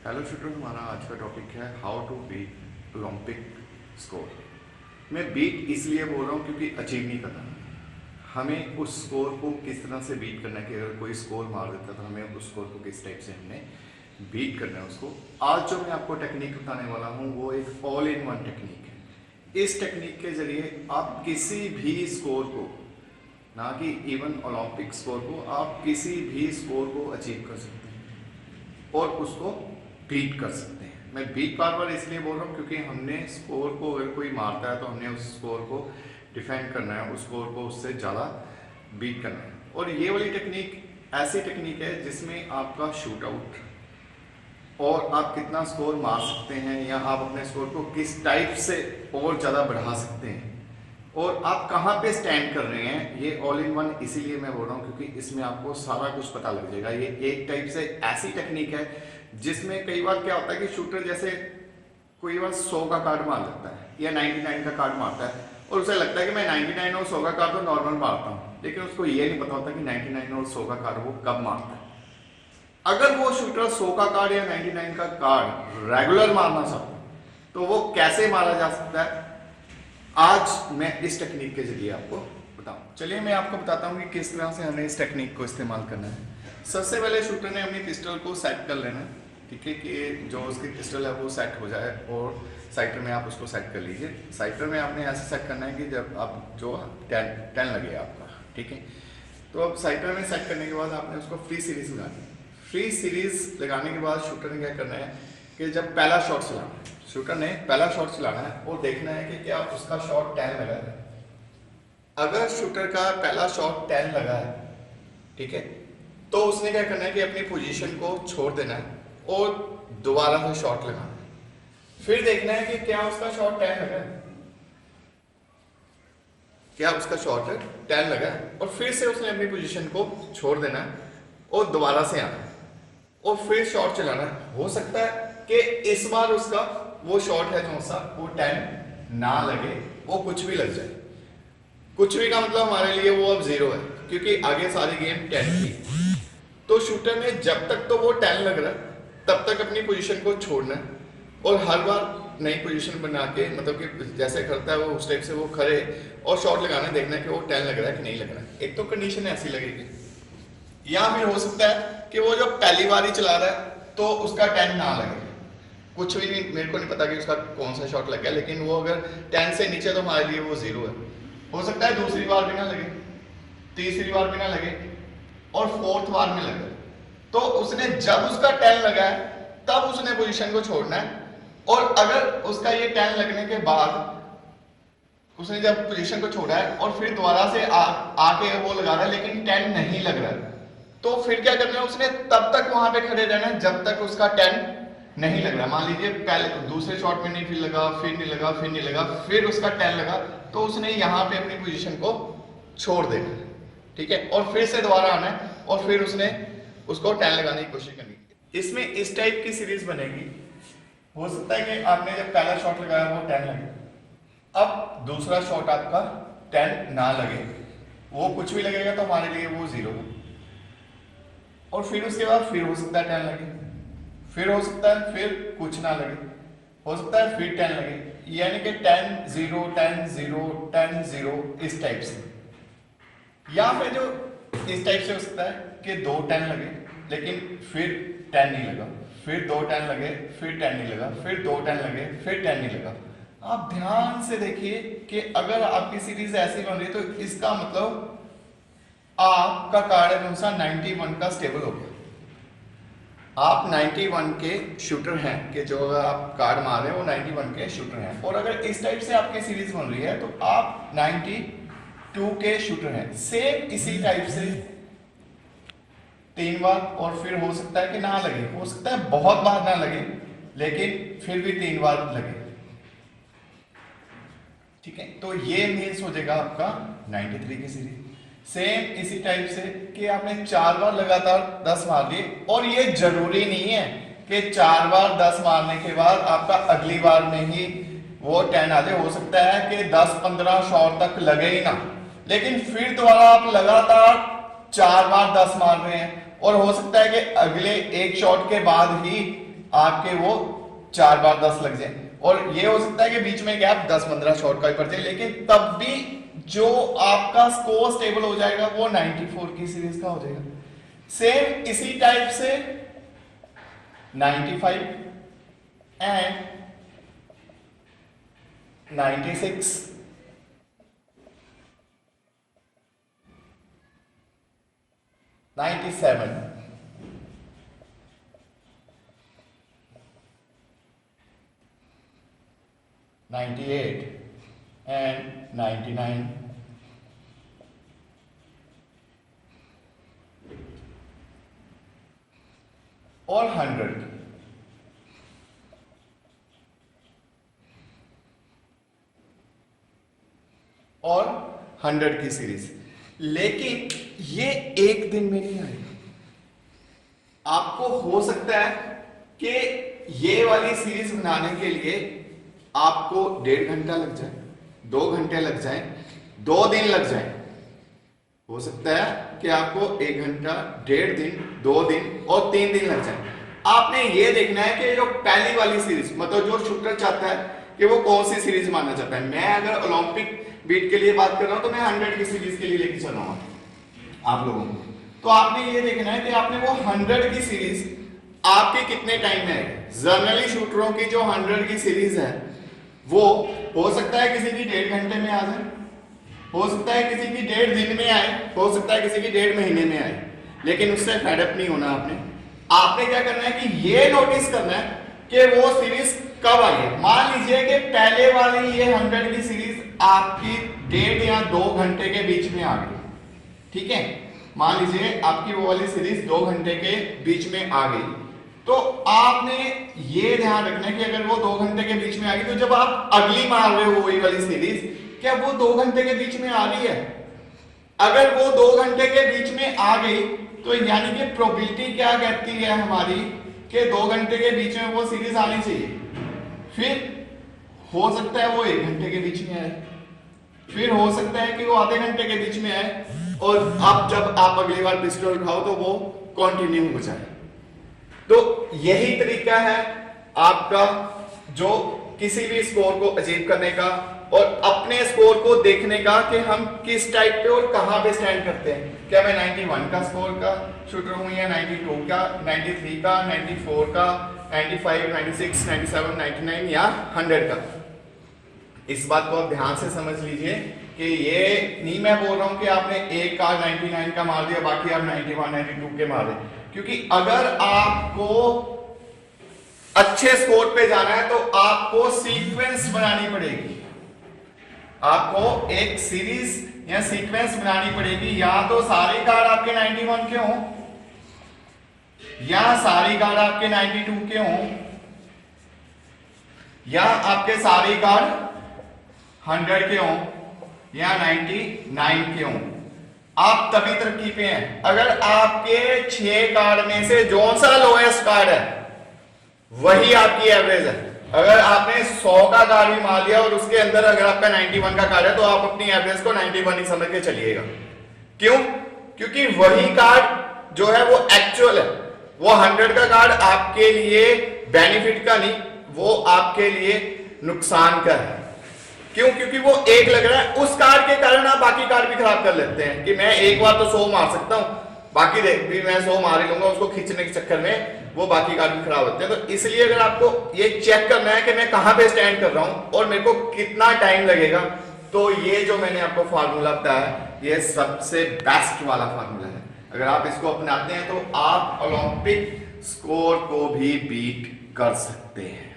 Hello student, हमारा आज का टॉपिक है how to beat Olympic score. मैं बीट इसलिए बोल रहा हूँ क्योंकि अचीव नहीं करना, हमें उस स्कोर को किस तरह से बीट करना है कि अगर कोई स्कोर मार देता तो हमें उस स्कोर को किस टाइप से हमने बीट करना है उसको। आज जो मैं आपको टेक्निक बताने वाला हूँ वो एक ऑल इन वन टेक्निक है। इस टेक्निक के जरिए आप किसी भी स्कोर को, ना कि इवन ओलंपिक स्कोर को, आप किसी भी स्कोर को अचीव कर सकते हैं और उसको बीट कर सकते हैं। मैं बीट बार बार इसलिए बोल रहा हूँ क्योंकि हमने स्कोर को, अगर कोई मारता है तो हमने उस स्कोर को डिफेंड करना है, उस स्कोर को उससे ज़्यादा बीट करना है। और ये वाली टेक्निक ऐसी टेक्निक है जिसमें आपका शूट आउट और आप कितना स्कोर मार सकते हैं या आप अपने स्कोर को किस टाइप से और ज़्यादा बढ़ा सकते हैं और आप कहाँ पे स्टैंड कर रहे हैं। ये ऑल इन वन इसीलिए मैं बोल रहा हूँ क्योंकि इसमें आपको सारा कुछ पता लग जाएगा। ये एक टाइप से ऐसी टेक्निक है जिसमें कई बार क्या होता है कि शूटर जैसे कोई बार 100 का कार्ड मार लेता है या 99 का कार्ड मारता है और उसे लगता है कि मैं 99 और 100 का कार्ड तो नॉर्मल मारता हूँ, लेकिन उसको ये नहीं पता होता कि 99 और 100 का कार्ड वो कब मारता है। अगर वो शूटर 100 का कार्ड या 99 का कार्ड रेगुलर मारना चाहता है तो वो कैसे मारा जा सकता है, आज मैं इस टेक्निक के जरिए आपको बताऊं। चलिए मैं आपको बताता हूं कि किस तरह से हमें इस टेक्निक को इस्तेमाल करना है। सबसे पहले शूटर ने अपनी पिस्टल को सेट कर लेना है, ठीक है, कि जो उसकी पिस्टल है वो सेट हो जाए और साइटर में आप उसको सेट कर लीजिए। साइटर में आपने ऐसे सेट करना है कि जब आप जो 10 लगे आपका, ठीक है। तो अब साइटर में सेट करने के बाद आपने उसको फ्री सीरीज लगानी है। फ्री सीरीज लगाने के बाद शूटर ने क्या करना है कि जब पहला शॉट चलाना है, शूटर ने पहला शॉट चलाना है और देखना है कि क्या उसका शॉट 10 लगा है। अगर शूटर का पहला शॉट 10 लगा है, ठीक है, तो उसने क्या करना है कि अपनी पोजीशन को छोड़ देना है और दोबारा से शॉट लगाना है। फिर देखना है कि क्या उसका शॉट 10 लगा है, क्या उसका शॉट 10 लगा है, और फिर से उसने अपनी पोजीशन को छोड़ देना है और दोबारा से आना है और फिर शॉट चलाना है। हो सकता है कि इस बार उसका वो शॉट है जो सा वो 10 ना लगे, वो कुछ भी लग जाए। कुछ भी का मतलब हमारे लिए वो अब 0 है क्योंकि आगे सारी गेम 10 थी। तो शूटर ने जब तक तो वो 10 लग रहा है तब तक अपनी पोजीशन को छोड़ना है और हर बार नई पोजीशन बना के, मतलब कि जैसे करता है वो उस टाइप से वो खड़े और शॉट लगाना है, देखना है कि वो 10 लग रहा है कि नहीं लग रहा है। एक तो कंडीशन ऐसी लगेगी, या फिर हो सकता है कि वो जो पहली बार ही चला रहा है तो उसका 10 ना लगे। कुछ भी नहीं, मेरे को नहीं पता कि उसका कौन सा शॉट लग गया, लेकिन वो अगर 10 से नीचे तो हमारे लिए वो 0 है। हो सकता है दूसरी बार भी ना लगे, तीसरी बार भी ना लगे और फोर्थ बार में लगे। तो उसने जब उसका 10 लगा है तब उसने पोजीशन को छोड़ना है और अगर उसका ये 10 लगने के बाद उसने जब पोजीशन को छोड़ा है और फिर दोबारा से आके वो लगा रहा है लेकिन 10 नहीं लग रहा है, तो फिर क्या करना है, उसने तब तक वहां पे खड़े रहना है जब तक उसका 10 नहीं लग रहा। मान लीजिए पहले दूसरे शॉट में नहीं फिर लगा, फिर नहीं लगा, फिर नहीं लगा, फिर उसका 10 लगा, तो उसने यहाँ पे अपनी पोजीशन को छोड़ देना है, ठीक है, और फिर से दोबारा आना है और फिर उसने उसको 10 लगाने की कोशिश करनी है। इसमें इस टाइप की सीरीज बनेगी। हो सकता है कि आपने जब पहला शॉट लगाया वो 10 लगे, अब दूसरा शॉट आपका 10 ना लगे, वो कुछ भी लगेगा तो हमारे लिए वो 0 है, और फिर उसके बाद फिर हो सकता है 10 लगे, फिर हो सकता है फिर कुछ ना लगे, हो सकता है फिर 10 लगे, यानी कि 10 0 10 0 10 0 इस टाइप से। या फिर जो इस टाइप से हो सकता है कि 2 10 लगे लेकिन फिर 10 नहीं लगा, फिर 2 10 लगे फिर 10 नहीं लगा, फिर 2 10 लगे फिर 10 नहीं लगा। आप ध्यान से देखिए कि अगर आपकी सीरीज ऐसी बन रही है तो इसका मतलब आपका कार्ड अनुसार 91 का स्टेबल हो गया। आप 91 के शूटर हैं कि जो आप कार्ड मार रहे हैं वो 91 के शूटर हैं, और अगर इस टाइप से आपकी सीरीज बन रही है तो आप 92 के शूटर हैं। सेम इसी टाइप से 3 बार, और फिर हो सकता है कि ना लगे, हो सकता है बहुत बार ना लगे लेकिन फिर भी 3 बार लगे, ठीक है। तो ये मीन्स हो जाएगा आपका 93 की सीरीज। सेम इसी टाइप से कि आपने 4 बार लगातार 10 मार लिए, और ये जरूरी नहीं है कि 4 बार 10 मारने के बाद आपका अगली बार में ही वो 10 आ जाए। हो सकता है कि 10-15 शॉट तक लगे ही ना, लेकिन फिर दोबारा आप लगातार 4 बार 10 मार रहे हैं और हो सकता है कि अगले एक शॉट के बाद ही आपके वो 4 बार 10 लग जाए, और ये हो सकता है कि बीच में गैप 10-15 शॉट का ही पड़ जाए, लेकिन तब भी जो आपका स्कोर स्टेबल हो जाएगा वो 94 की सीरीज का हो जाएगा। सेम इसी टाइप से 95 एंड 96, 97, 98 and 99, और 100 और 100 की सीरीज। लेकिन ये एक दिन में नहीं आएगा, आपको हो सकता है कि ये वाली सीरीज बनाने के लिए आपको 1.5 घंटा लग जाए, 2 घंटे लग जाए, 2 दिन लग जाए। हो सकता है कि आपको 1 घंटा, 1.5 दिन, 2 दिन और 3 दिन लग जाए। आपने ये देखना है कि जो पहली वाली सीरीज, मतलब जो शूटर चाहता है कि वो कौन सी सीरीज मानना चाहता है। मैं अगर ओलंपिक बीट के लिए बात कर रहा हूं तो मैं 100 की सीरीज के लिए लेके चल रहा हूं आप लोगों को। तो आपने ये देखना है कि आपने वो 100 की सीरीज आपके कितने टाइम में आएगी। जनरली शूटरों की जो 100 की सीरीज है वो हो सकता है किसी की 1.5 घंटे में आ जाए, हो सकता है किसी की 1.5 दिन में आए, हो सकता है किसी की 1.5 महीने में आए, लेकिन उससे फेडअप नहीं होना आपने क्या करना है कि ये नोटिस करना है कि वो सीरीज कब आई है। मान लीजिए कि पहले वाली ये 100 की सीरीज आपकी 1.5 या 2 घंटे के बीच में आ गई, ठीक है। मान लीजिए आपकी वो वाली सीरीज 2 घंटे के बीच में आ गई, तो आपने ये ध्यान रखना है कि अगर वो 2 घंटे के बीच में आ गई तो जब आप अगली मार रहे हो वही वाली सीरीज, क्या वो 2 घंटे के बीच में आ रही है। अगर वो 2 घंटे के बीच में आ गई तो यानी कि प्रोबेबिलिटी क्या कहती है हमारी कि 2 घंटे के बीच में वो सीरीज आनी चाहिए। फिर हो सकता है वो 1 घंटे के बीच में आए, फिर हो सकता है कि वो आधे घंटे के बीच में आए, और अब जब आप अगली बार पिस्टल उठाओ तो वो कंटिन्यू हो जाए। तो यही तरीका है आपका जो किसी भी स्कोर को अचीव करने का और अपने स्कोर को देखने का कि हम किस टाइप पे और कहां पे स्टैंड करते हैं। क्या मैं 91 का स्कोर का शूटर हूं या 92 का, 93 का, 94 का, 95, 96, 97, 99 या 100 का। इस बात को आप ध्यान से समझ लीजिए कि ये नहीं मैं बोल रहा हूं कि आपने एक कार्ड 99 का मार दिया बाकी आप 91, 92 के मार रहे, क्योंकि अगर आपको अच्छे स्कोर पे जाना है तो आपको सीक्वेंस बनानी पड़ेगी। आपको एक सीरीज या सीक्वेंस बनानी पड़ेगी। या तो सारे कार्ड आपके 91 के हों, या सारे कार्ड आपके 92 के हों, या आपके सारे कार्ड 100 के हों, या 99 के हों। आप तभी तरक्की पे हैं अगर आपके 6 कार्ड में से जो सा लोएस्ट कार्ड है वही आपकी एवरेज है। अगर आपने 100 का कार्ड भी मार लिया और उसके अंदर अगर आपका 91 का कार्ड है तो आप अपनी एवरेज को 91 ही समझ के चलिएगा। क्यों? क्योंकि वही कार्ड जो है वो एक्चुअल है। वो 100 का कार्ड आपके लिए बेनिफिट का नहीं, वो आपके लिए नुकसान का है। क्यों? क्योंकि वो एक लग रहा है, उस कार्ड के कारण आप बाकी कार्ड भी खराब कर लेते हैं कि मैं एक बार तो 100 मार सकता हूं, बाकी देख भी मैं 100 मार ही लूंगा, उसको खींचने के चक्कर में वो बाकी कार्ड भी खराब होते हैं। तो इसलिए अगर आपको ये चेक करना है कि मैं कहां पे स्टैंड कर रहा हूं और मेरे को कितना टाइम लगेगा, तो ये जो मैंने आपको फार्मूला बताया ये सबसे बेस्ट वाला फार्मूला है। अगर आप इसको अपनाते हैं तो आप ओलंपिक स्कोर को भी बीट कर सकते हैं।